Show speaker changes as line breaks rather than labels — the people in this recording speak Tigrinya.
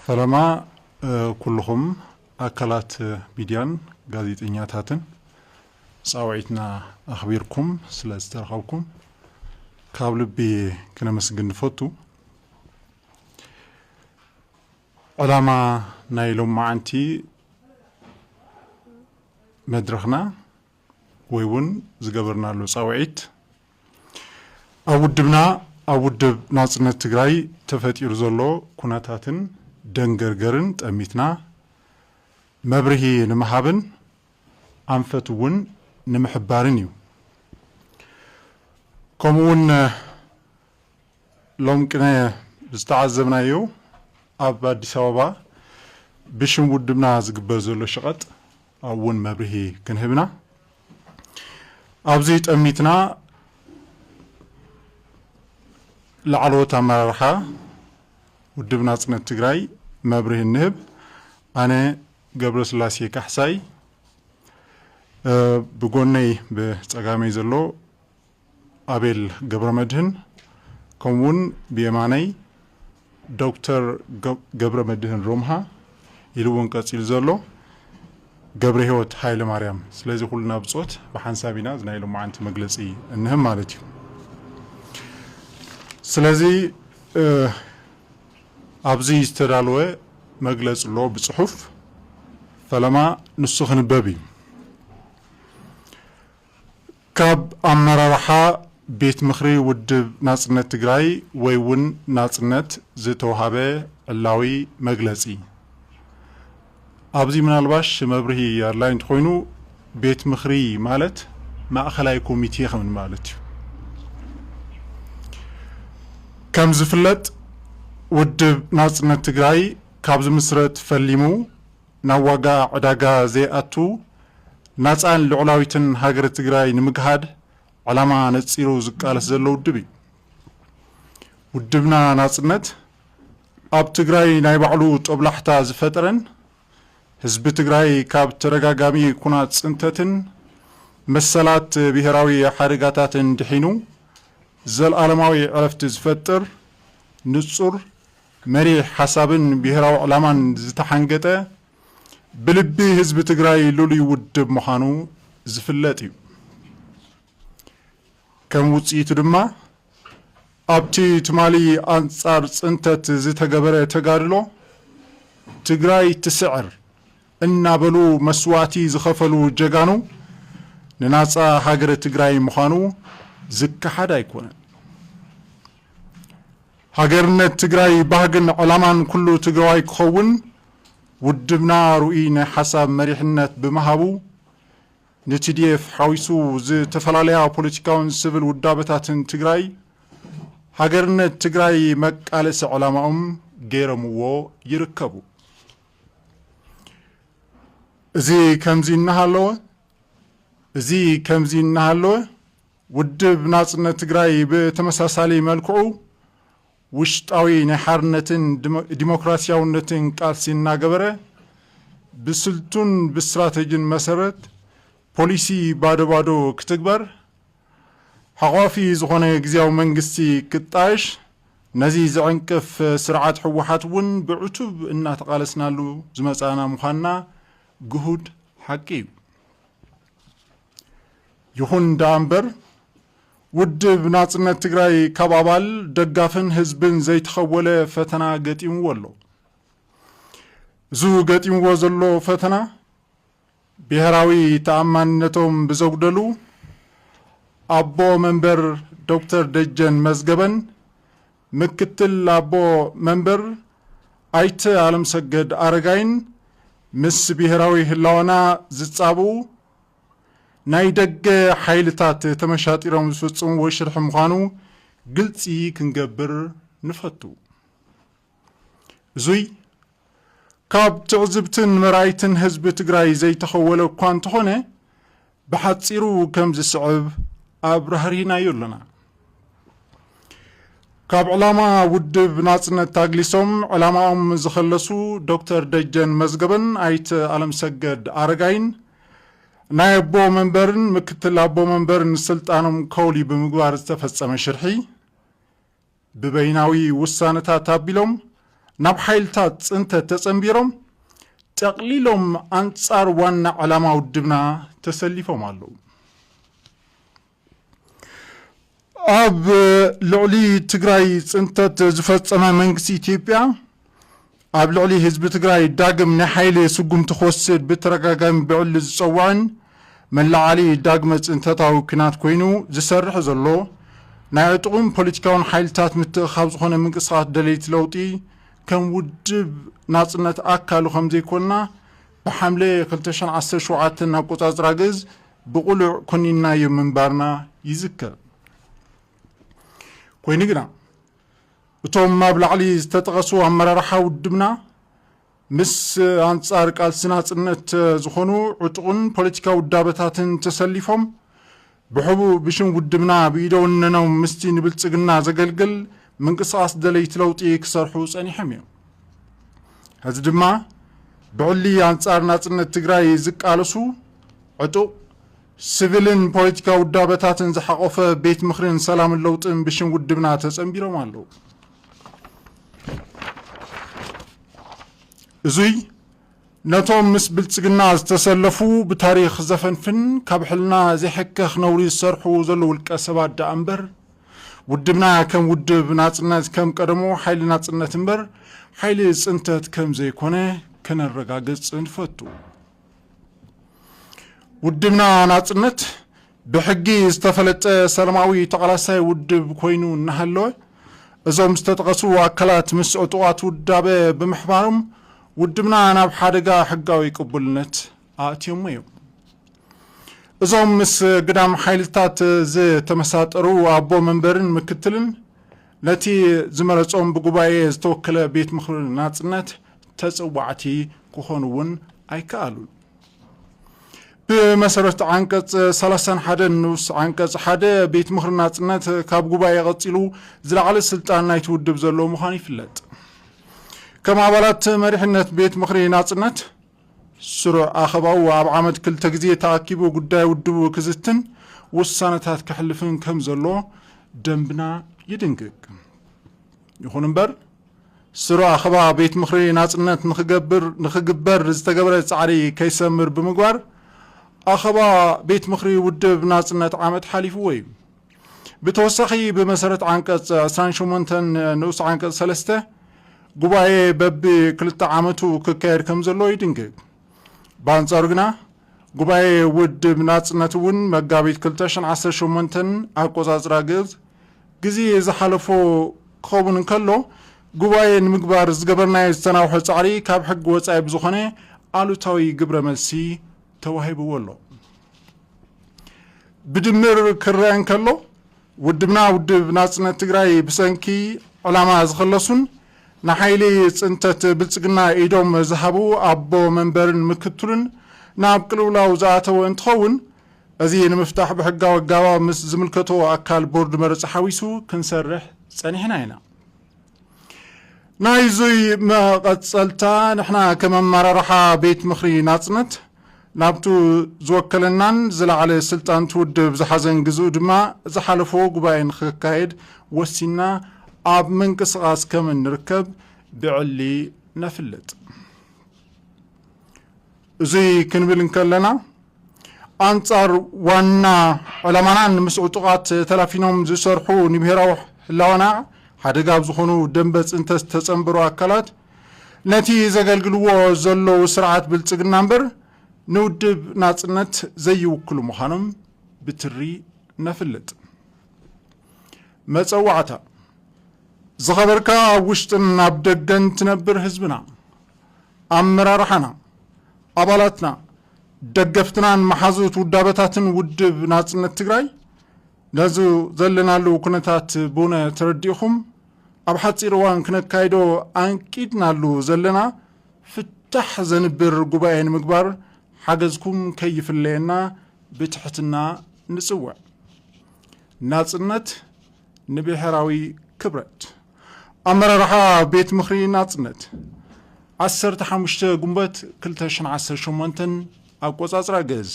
سلام كلكم أكلات ميديان ጋዜጠኛታትን ጻውዒትና أخبيركم ስለዝተረኸብኩም ካብ ልቢ ክነመስግን ንፈቱ ዕላማ ናይ ሎማዓንቲ መድረኽና ወይ እውን ዝገበርናሉ ጻውዒት ኣብ ውድብና ኣብ ውድብ ናጽነት ትግራይ ተፈጢሩ ዘሎ ኩነታትን ደንገርገርን ጠሚትና መብርሂ ንምሃብን ኣንፈት እውን ንምሕባርን እዩ ከምኡውን ሎም ቅነ ዝተዓዘብናዮ ኣብ ኣዲስ ኣበባ ብሽም ውድብና ዝግበር ዘሎ ሸቐጥ ኣብ እውን መብርሂ ክንህብና ኣብዚ ጠሚትና ላዕለዎት ኣመራርሓ ውድብ ናጽነት ትግራይ መብርሂ ንህብ ኣነ ገብረ ስላሴ ካሕሳይ ብጎነይ ብጸጋመይ ዘሎ ኣቤል ገብረ መድህን ከምኡውን ብየማነይ ዶክተር ገብረ መድህን ሮምሃ ኢሉ እውን ቀፂሉ ዘሎ ገብረ ህይወት ሃይለ ማርያም ስለዚ ኩልና ብጾት ብሓንሳብ ኢና ናይ ሎማዓንቲ መግለጺ እንህብ ማለት እዩ ስለዚ ኣብዚ ዝተዳለወ መግለጽ ሎ ብጽሑፍ ፈለማ ንሱ ክንበብ እዩ ካብ ኣመራርሓ ቤት ምኽሪ ውድብ ናጽነት ትግራይ ወይ እውን ናጽነት ዝተወሃበ ዕላዊ መግለጺ ኣብዚ ምናልባሽ መብርሂ ኣድላይ እንትኾይኑ ቤት ምኽሪ ማለት ማእኸላይ ኮሚቴ ኸምን ማለት እዩ ከም ዝፍለጥ ውድብ ናጽነት ትግራይ ካብ ዝምስረት ፈሊሙ ናብ ዋጋ ዕዳጋ ዘይኣቱ ናጻን ልዑላዊትን ሃገር ትግራይ ንምግሃድ ዕላማ ነጺሩ ዝቃለስ ዘሎ ውድብ እዩ ውድብና ናጽነት ኣብ ትግራይ ናይ ባዕሉ ጦብላሕታ ዝፈጠረን ህዝቢ ትግራይ ካብ ተረጋጋሚ ኩናት ጽንተትን መሰላት ብሔራዊ ሓደጋታትን ድሒኑ ዘለዓለማዊ ዕረፍቲ ዝፈጥር ንጹር መሪሕ ሓሳብን ብሔራዊ ዕላማን ዝተሓንገጠ ብልቢ ህዝቢ ትግራይ ልሉይ ውድብ ምዃኑ ዝፍለጥ እዩ ከም ውጽኢቱ ድማ ኣብቲ ትማሊ ኣንጻር ጽንተት ዝተገበረ ተጋድሎ ትግራይ ትስዕር እናበሉ መስዋዕቲ ዝኸፈሉ ጀጋኑ ንናጻ ሃገረ ትግራይ ምዃኑ ዝከሓድ ኣይኮነን ሃገርነት ትግራይ ባህግን ዕላማን ኩሉ ትግራዋይ ክኸውን ውድብና ሩኢ ናይ ሓሳብ መሪሕነት ብምሃቡ ንቲዲኤፍ ሓዊሱ ዝተፈላለያ ፖለቲካውን ስብል ውዳበታትን ትግራይ ሃገርነት ትግራይ መቃለሲ ዕላማኦም ገይረምዎ ይርከቡ እዚ ከምዚ እናሃለወ ውድብ ናጽነት ትግራይ ብተመሳሳሊ መልክዑ ውሽጣዊ ናይ ሓርነትን ዲሞክራሲያውነትን ቃልሲ እናገበረ ብስልቱን ብስትራቴጂን መሰረት ፖሊሲ ባዶ ባዶ ክትግበር ሓቋፊ ዝኾነ ግዚያዊ መንግስቲ ክጣይሽ ነዚ ዝዕንቅፍ ስርዓት ሕወሓት እውን ብዕቱብ እናተቃለስናሉ ዝመጻና ምዃንና ግሁድ ሓቂ እዩ ይኹን ዳእምበር ውድብ ናጽነት ትግራይ ካብ ኣባል ደጋፍን ህዝብን ዘይተኸወለ ፈተና ገጢምዎ ኣሎ እዙ ገጢምዎ ዘሎ ፈተና ብሔራዊ ተኣማንነቶም ብዘጉደሉ ኣቦ መንበር ዶክተር ደጀን መዝገበን ምክትል ኣቦ መንበር ኣይተ ዓለምሰገድ ኣረጋይን ምስ ብሔራዊ ህላወና ዝጻብኡ ናይ ደገ ሓይልታት ተመሻጢሮም ዝፍጽምዎ ሽርሒ ምዃኑ ግልጺ ክንገብር ንፈቱ እዙይ ካብ ትዕዝብትን መራይትን ህዝቢ ትግራይ ዘይተኸወለ እኳ እንተኾነ ብሓጺሩ ከም ዝስዕብ ኣብ ራህሪናዮ ኣለና ካብ ዕላማ ውድብ ናጽነት ታግሊሶም ዕላማኦም ዝኸለሱ ዶክተር ደጀን መዝገበን ኣይተ ዓለምሰገድ ኣረጋይን ናይ ኣቦ መንበርን ምክትል ኣቦ መንበርን ስልጣኖም ከውሊ ብምግባር ዝተፈጸመ ሽርሒ ብበይናዊ ውሳነታት ኣቢሎም ናብ ሓይልታት ጽንተት ተጸንቢሮም ተቕሊሎም አንጻር ዋና ዓላማ ውድብና ተሰሊፎም ኣለዉ ኣብ ልዕሊ ትግራይ ጽንተት ዝፈጸመ መንግስቲ ኢትዮጵያ ኣብ ልዕሊ ህዝቢ ትግራይ ዳግም ንሓይሊ ስጉምቲ ክወስድ ብተረጋጋሚ ብዕሊ ዝጸዋዕን መላዓሊ ዳግመ ጽንተታዊ ኩናት ኮይኑ ዝሰርሕ ዘሎ ናይ ዕጡቕን ፖለቲካውን ሓይልታት ምትእኻብ ዝኾነ ምንቅስቓስ ደለይቲ ለውጢ ከም ውድብ ናጽነት ኣካሉ ከም ዘይኮንና ብሓምለ 2017 ኣቆጻጽራ ግዝ ብቑሉዕ ኮኒናዮ ምንባርና ይዝከር ኮይኑ ግና እቶም ኣብ ላዕሊ ዝተጠቐሱ ኣመራርሓ ውድብና ምስ አንጻር ቃልሲ ናጽነት ዝኾኑ ዕጡቕን ፖለቲካዊ ውዳበታትን ተሰሊፎም ብሕቡእ ብሽም ውድብና ብኢደውነኖም ምስቲ ንብልጽግና ዘገልግል ምንቅስቓስ ደለይቲ ለውጢ ክሰርሑ ጸኒሖም እዮም እዚ ድማ ብዕሊ አንጻር ናጽነት ትግራይ ዝቃለሱ ዕጡቕ ሲቪልን ፖለቲካዊ ውዳበታትን ዝሓቆፈ ቤት ምኽርን ሰላምን ለውጥን ብሽም ውድብና ተጸንቢሮም ኣለዉ እዙይ ነቶም ምስ ብልጽግና ዝተሰለፉ ብታሪኽ ዘፈንፍን ካብ ሕልና ዘይሕከኽ ነውሪ ዝሰርሑ ዘሎ ውልቀ ሰባት ዳ እምበር ውድብና ከም ውድብ ናጽነት ከም ቀደሞ ሓይሊ ናጽነት እምበር ሓይሊ ጽንተት ከም ዘይኮነ ከነረጋግጽ ንፈቱ ውድብና ናጽነት ብሕጊ ዝተፈለጠ ሰላማዊ ተቓላሳይ ውድብ ኮይኑ እናሃለወ እዞም ዝተጠቐሱ ኣካላት ምስ ዕጡቓት ውዳበ ብምሕባሮም ውድብና ናብ ሓደጋ ሕጋዊ ቅቡልነት ኣእትዮም እዮም እዞም ምስ ግዳም ሓይልታት ዝተመሳጠሩ ኣቦ መንበርን ምክትልን ነቲ ዝመረጾም ብጉባኤ ዝተወከለ ቤት ምኽሪ ናጽነት ተጽዋዕቲ ክኾኑ እውን ኣይከኣሉን بمسرت عنقص 31 ንኡስ عنقص 1 ቤት ምኽሪ ናጽነት ካብ ጉባኤ ቀጺሉ ዝለዓለ ስልጣን ናይ ትውድብ ዘሎ ምዃኑ ይፍለጥ ከም ኣባላት መሪሕነት ቤት ምኽሪ ናጽነት ስሩዕ ኣኸባው ኣብ ዓመት ክልተ ግዜ ተኣኪቡ ጉዳይ ውድቡ ክዝትን ውሳነታት ክሕልፍን ከም ዘሎ ደንብና ይድንግግ ይኹን እምበር ስሩዕ ኣኸባ ቤት ምኽሪ ናጽነት ንኽግበር ዝተገበረ ጻዕሪ ከይሰምር ብምግባር ኣኸባ ቤት ምኽሪ ውድብ ናጽነት ዓመት ሓሊፉ ወይ ብተወሳኺ ብመሰረት عنقጽ 28 ንኡስ عنقጽ 3 ጉባኤ በቢ ክልተ ዓመቱ ክካየድ ከም ዘሎ ይድንግግ በአንጻሩ ግና ጉባኤ ውድብ ናጽነት እውን መጋቢት 2018 ኣቆጻጽራ ግዜ ዝሓለፎ ክኸውን እንከሎ ጉባኤ ንምግባር ዝገበርናዮ ዝተናውሖ ጻዕሪ ካብ ሕጊ ወጻኢ ብዝኾነ ኣሉታዊ ግብረ መልሲ ተዋሂብዎ ኣሎ ብድምር ክረአ እንከሎ ውድብና ውድብ ናጽነት ትግራይ ብሰንኪ ዕላማ ዝኸለሱን ንሓይሊ ጽንተት ብልጽግና ኢዶም ዝሃቡ ኣቦ መንበርን ምክትልን ናብ ቅልውላው ዝኣተወ እንትኸውን እዚ ንምፍታሕ ብሕጋዊ ኣገባብ ምስ ዝምልከቶ ኣካል ቦርድ መርፂ ሓዊሱ ክንሰርሕ ጸኒሕና ኢና ናይ ዙይ መቐጸልታ ንሕና ከም ኣመራርሓ ቤት ምኽሪ ናጽነት ናብቱ ዝወከለናን ዝለዓለ ስልጣን ትውድብ ዝሓዘን ግዝኡ ድማ ዝሓለፎ ጉባኤ ንኽካየድ ወሲና ኣብ ምንቅስቓስ ከም እንርከብ ብዕሊ ነፍልጥ እዙይ ክንብል እንከለና ኣንጻር ዋና ዕላማናን ምስ ዕጡቓት ተላፊኖም ዝሰርሑ ንብሔራዊ ህላወና ሓደጋ ዝኾኑ ደንበ ጽንተት ተጸንበሩ ኣካላት ነቲ ዘገልግልዎ ዘለዉ ስርዓት ብልጽግና እምበር ንውድብ ናጽነት ዘይውክሉ ምዃኖም ብትሪ ነፍልጥ መጸዋዕታ ዝኸበርካ ኣብ ውሽጥን ኣብ ደገን ትነብር ህዝብና ኣመራርሓና ኣባላትና ደገፍትናን መሓዙት ውዳበታትን ውድብ ናጽነት ትግራይ ነዚ ዘለናሉ ኩነታት ብኡነ ተረዲእኹም ኣብ ሓፂር እዋን ክነካይዶ ኣንቂድናሉ ዘለና ፍታሕ ዘንብር ጉባኤ ንምግባር ሓገዝኩም ከይፍለየና ብትሕትና ንጽውዕ ናጽነት ንብሔራዊ ክብረት ኣመራርሓ ቤት ምኽሪ ናጽነት 15 ጉንበት 2018 ኣቆጻጽራ ገዝ